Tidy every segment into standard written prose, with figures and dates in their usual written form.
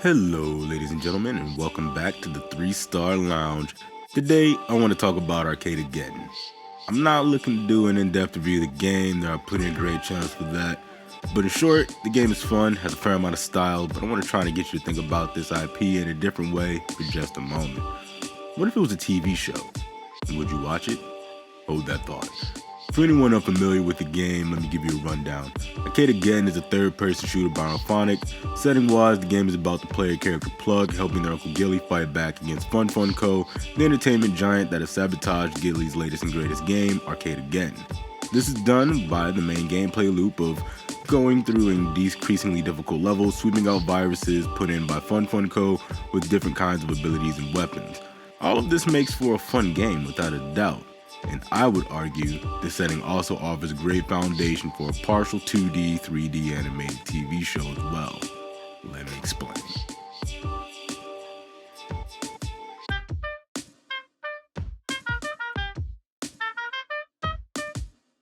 Hello, ladies and gentlemen, and welcome back to the 3-Star Lounge. Today, I want to talk about Arcadegeddon. I'm not looking to do an in-depth review of the game, there are plenty of great channels for that. But in short, the game is fun, has a fair amount of style, but I want to try to get you to think about this IP in a different way for just a moment. What if it was a TV show? And would you watch it? Hold that thought. For anyone unfamiliar with the game, let me give you a rundown. Arcadegeddon is a third-person shooter by Phonic. Setting-wise, the game is about the player character Plug helping their Uncle Gilly fight back against Fun Co., the entertainment giant that has sabotaged Gilly's latest and greatest game, Arcadegeddon. This is done by the main gameplay loop of going through in decreasingly difficult levels, sweeping out viruses put in by Fun Co. with different kinds of abilities and weapons. All of this makes for a fun game without a doubt. And I would argue this setting also offers a great foundation for a partial 2D, 3D animated TV show as well. Let me explain.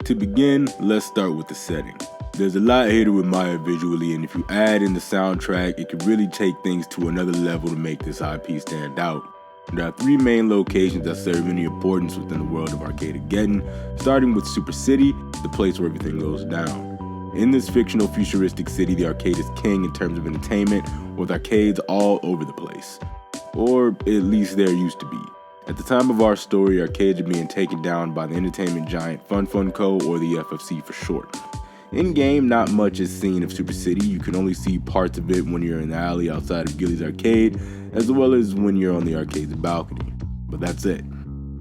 To begin, let's start with the setting. There's a lot here to admire visually, and if you add in the soundtrack, it can really take things to another level to make this IP stand out. There are three main locations that serve any importance within the world of Arcadegeddon, starting with Super City, the place where everything goes down. In this fictional futuristic city, the arcade is king in terms of entertainment, with arcades all over the place. Or at least there used to be. At the time of our story, arcades are being taken down by the entertainment giant Fun Co., or the FFC for short. In-game, not much is seen of Super City. You can only see parts of it when you're in the alley outside of Gilly's arcade, as well as when you're on the arcade's balcony. But that's it.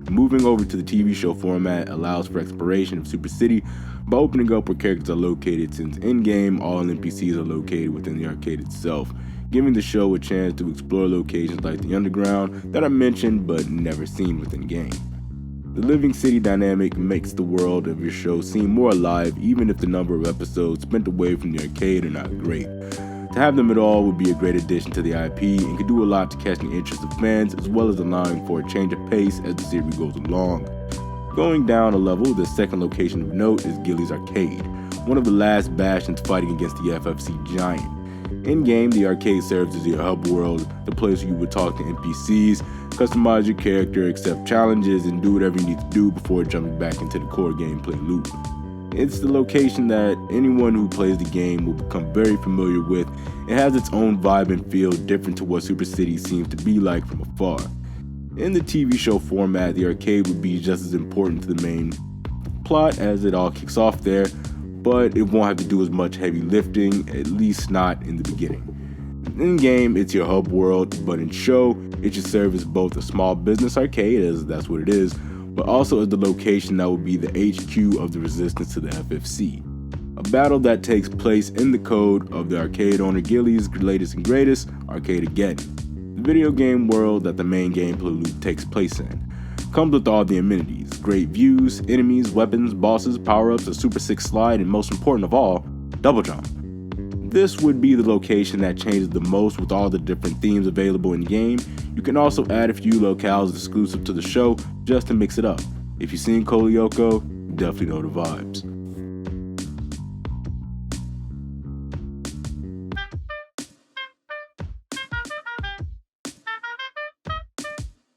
Moving over to the TV show format allows for exploration of Super City by opening up where characters are located, since in-game, all NPCs are located within the arcade itself, giving the show a chance to explore locations like the underground that I mentioned but never seen within game. The living city dynamic makes the world of your show seem more alive, even if the number of episodes spent away from the arcade are not great. To have them at all would be a great addition to the IP and could do a lot to catch the interest of fans, as well as allowing for a change of pace as the series goes along. Going down a level, the second location of note is Gilly's arcade, one of the last bastions fighting against the FFC giant. In-game, the arcade serves as your hub world, the place where you would talk to NPCs, customize your character, accept challenges, and do whatever you need to do before jumping back into the core gameplay loop. It's the location that anyone who plays the game will become very familiar with. It has its own vibe and feel different to what Super City seems to be like from afar. In the TV show format, the arcade would be just as important to the main plot as it all kicks off there, but it won't have to do as much heavy lifting, at least not in the beginning. In-game, it's your hub world, but in show, it should serve as both a small business arcade, as that's what it is, but also as the location that will be the HQ of the resistance to the FFC. A battle that takes place in the code of the arcade owner Gilly's latest and greatest, Arcadegeddon. The video game world that the main gameplay loop takes place in comes with all the amenities, great views, enemies, weapons, bosses, power-ups, a super sick slide, and most important of all, double jump. This would be the location that changes the most with all the different themes available in the game. You can also add a few locales exclusive to the show just to mix it up. If you've seen Kolyoko, you definitely know the vibes.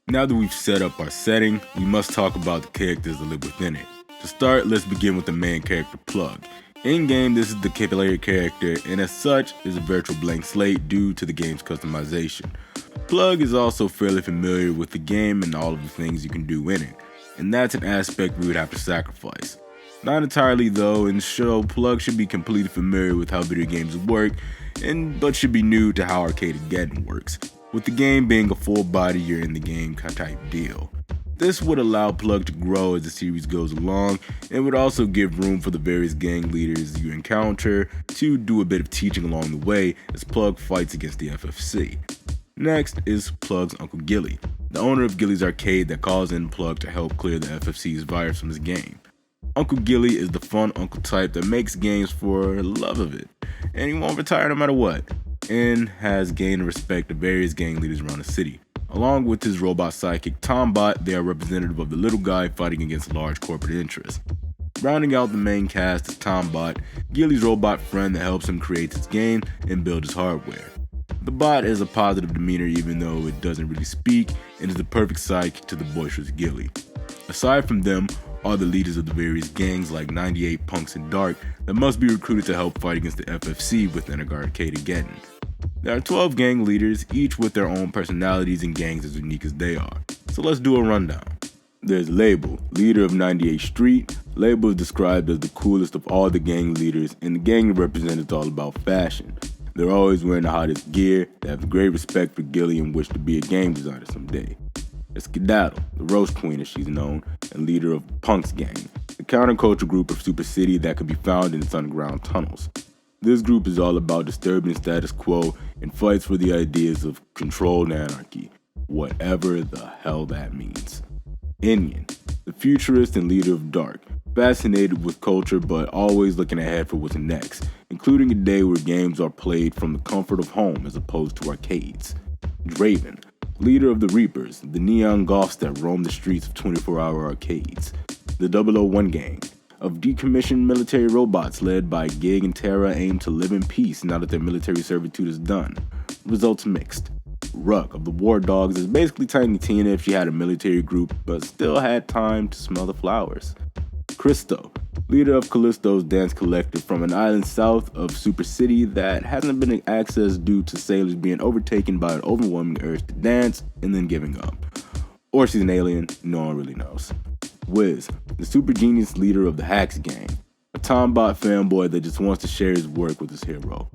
Now that we've set up our setting, we must talk about the characters that live within it. To start, let's begin with the main character Plug. In-game, this is the player character, and as such, is a virtual blank slate due to the game's customization. Plug is also fairly familiar with the game and all of the things you can do in it, and that's an aspect we would have to sacrifice. Not entirely though, in the show, Plug should be completely familiar with how video games work, but should be new to how Arcadegeddon works, with the game being a full body you're in the game type deal. This would allow Plug to grow as the series goes along, and would also give room for the various gang leaders you encounter to do a bit of teaching along the way as Plug fights against the FFC. Next is Plug's Uncle Gilly, the owner of Gilly's arcade that calls in Plug to help clear the FFC's virus from his game. Uncle Gilly is the fun uncle type that makes games for the love of it, and he won't retire no matter what, and has gained the respect of various gang leaders around the city. Along with his robot sidekick Tombot, they are representative of the little guy fighting against large corporate interests. Rounding out the main cast is Tombot, Gilly's robot friend that helps him create his game and build his hardware. The bot has a positive demeanor even though it doesn't really speak, and is the perfect sidekick to the boisterous Gilly. Aside from them are the leaders of the various gangs like 98 Punks and Dark that must be recruited to help fight against the FFC within Arcadegeddon. There are 12 gang leaders, each with their own personalities and gangs as unique as they are. So let's do a rundown. There's Label, leader of 98 Street. Label is described as the coolest of all the gang leaders, and the gang they represent is all about fashion. They're always wearing the hottest gear, they have great respect for Gilly and wish to be a game designer someday. There's Skedaddle, the roast queen as she's known, and leader of Punk's gang, the counterculture group of Super City that can be found in its underground tunnels. This group is all about disturbing the status quo and fights for the ideas of controlled anarchy, whatever the hell that means. Inion, the futurist and leader of Dark, fascinated with culture but always looking ahead for what's next, including a day where games are played from the comfort of home as opposed to arcades. Draven, leader of the Reapers, the neon goths that roam the streets of 24-hour arcades. The 001 gang, of decommissioned military robots led by Gig and Terra aim to live in peace now that their military servitude is done. Results mixed. Ruck of the War Dogs is basically Tiny Tina if she had a military group but still had time to smell the flowers. Christo, leader of Callisto's dance collective from an island south of Super City that hasn't been accessed due to sailors being overtaken by an overwhelming urge to dance and then giving up. Or she's an alien, no one really knows. Wiz, the super genius leader of the Hacks gang, a Tombot fanboy that just wants to share his work with his hero.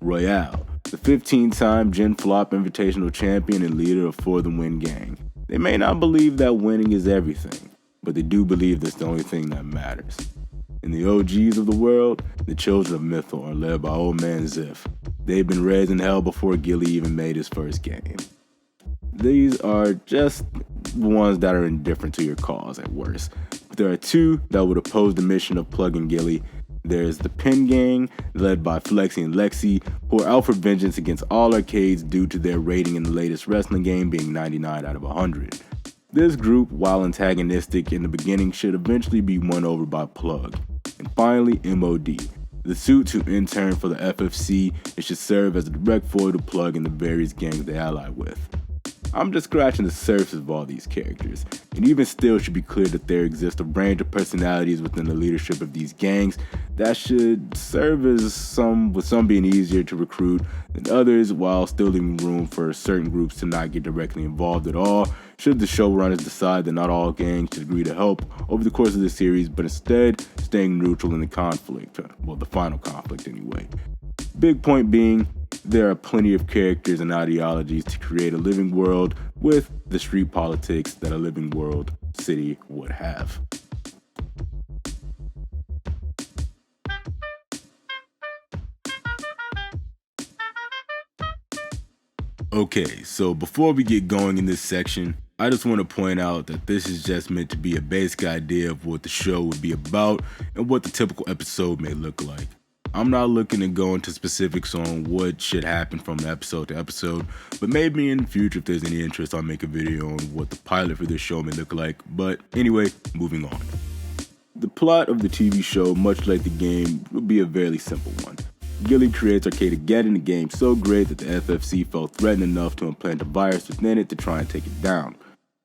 Royale, the 15-time Gen Flop Invitational champion and leader of For the Win gang. They may not believe that winning is everything, but they do believe that's the only thing that matters. And the OGs of the world, the children of Mythor, are led by old man Ziff. They've been raised in hell before Gilly even made his first game. These are just the ones that are indifferent to your cause at worst. But there are two that would oppose the mission of plugging Gilly. There's the Pin Gang, led by Flexi and Lexi, who are out for vengeance against all arcades due to their rating in the latest wrestling game being 99 out of 100. This group, while antagonistic in the beginning, should eventually be won over by Plug. And finally, MOD, the suits who intern for the FFC and should serve as a direct foil to Plug and the various gangs they ally with. I'm just scratching the surface of all these characters, and even still should be clear that there exists a range of personalities within the leadership of these gangs that should serve as some being easier to recruit than others, while still leaving room for certain groups to not get directly involved at all, should the showrunners decide that not all gangs should agree to help over the course of the series, but instead staying neutral in the conflict, well, the final conflict anyway. Big point being, there are plenty of characters and ideologies to create a living world with the street politics that a living world city would have. Okay, so before we get going in this section, I just want to point out that this is just meant to be a basic idea of what the show would be about and what the typical episode may look like. I'm not looking to go into specifics on what should happen from episode to episode, but maybe in the future, if there's any interest, I'll make a video on what the pilot for this show may look like. But anyway, moving on. The plot of the TV show, much like the game, will be a fairly simple one. Gilly creates Arcadegeddon, a game so great that the FFC felt threatened enough to implant a virus within it to try and take it down.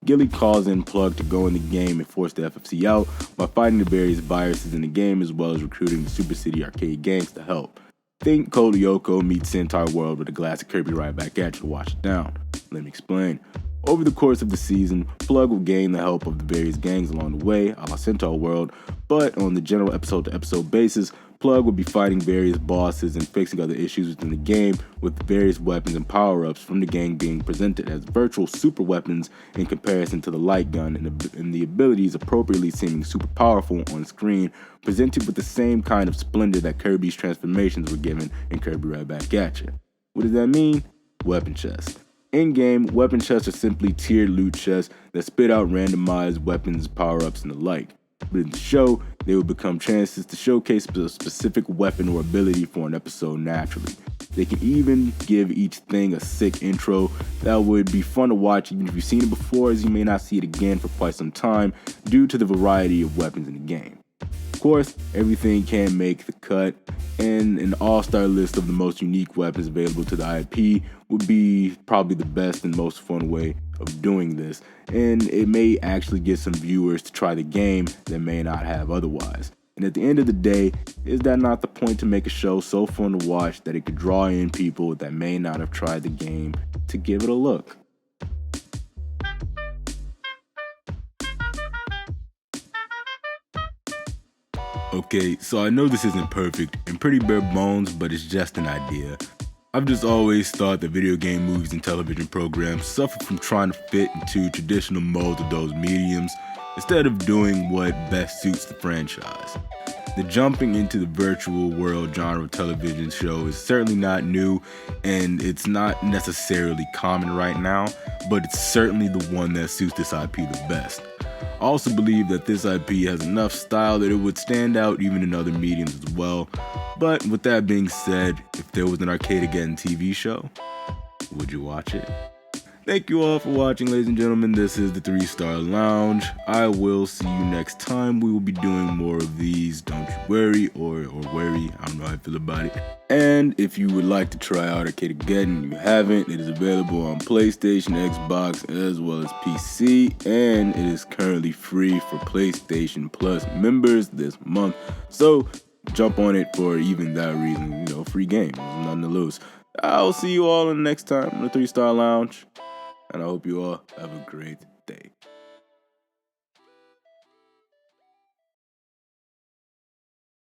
Gilly calls in Plug to go in the game and force the FFC out by fighting the various viruses in the game as well as recruiting the Super City arcade gangs to help. Think Code Lyoko meets Centaur World with a glass of Kirby right back at you to wash it down. Let me explain. Over the course of the season, Plug will gain the help of the various gangs along the way, a la Centaur World, but on the general episode-to-episode basis, Plug will be fighting various bosses and fixing other issues within the game, with various weapons and power-ups from the gang being presented as virtual super weapons in comparison to the light gun, and the abilities appropriately seeming super powerful on screen, presented with the same kind of splendor that Kirby's transformations were given in Kirby Right Back At Ya. What does that mean? Weapon chests. In-game, weapon chests are simply tiered loot chests that spit out randomized weapons, power-ups, and the like. But in the show, they will become chances to showcase a specific weapon or ability for an episode naturally. They can even give each thing a sick intro that would be fun to watch even if you've seen it before, as you may not see it again for quite some time due to the variety of weapons in the game. Of course, everything can make the cut, and an all-star list of the most unique weapons available to the IP would be probably the best and most fun way of doing this, and it may actually get some viewers to try the game that may not have otherwise. And at the end of the day, is that not the point, to make a show so fun to watch that it could draw in people that may not have tried the game to give it a look? Okay, so I know this isn't perfect and pretty bare bones, but it's just an idea. I've just always thought that video game movies and television programs suffer from trying to fit into traditional molds of those mediums instead of doing what best suits the franchise. The jumping into the virtual world genre of television show is certainly not new, and it's not necessarily common right now, but it's certainly the one that suits this IP the best. I also believe that this IP has enough style that it would stand out even in other mediums as well. But with that being said, if there was an Arcadegeddon TV show, would you watch it? Thank you all for watching, ladies and gentlemen. This is the 3-Star Lounge. I will see you next time. We will be doing more of these, don't you worry, or worry. I don't know how I feel about it. And if you would like to try out Arcadegeddon and you haven't, it is available on PlayStation, Xbox, as well as PC, and it is currently free for PlayStation Plus members this month. So jump on it for even that reason, free game. There's nothing to lose. I'll see you all in the next time on the 3-Star Lounge. And I hope you all have a great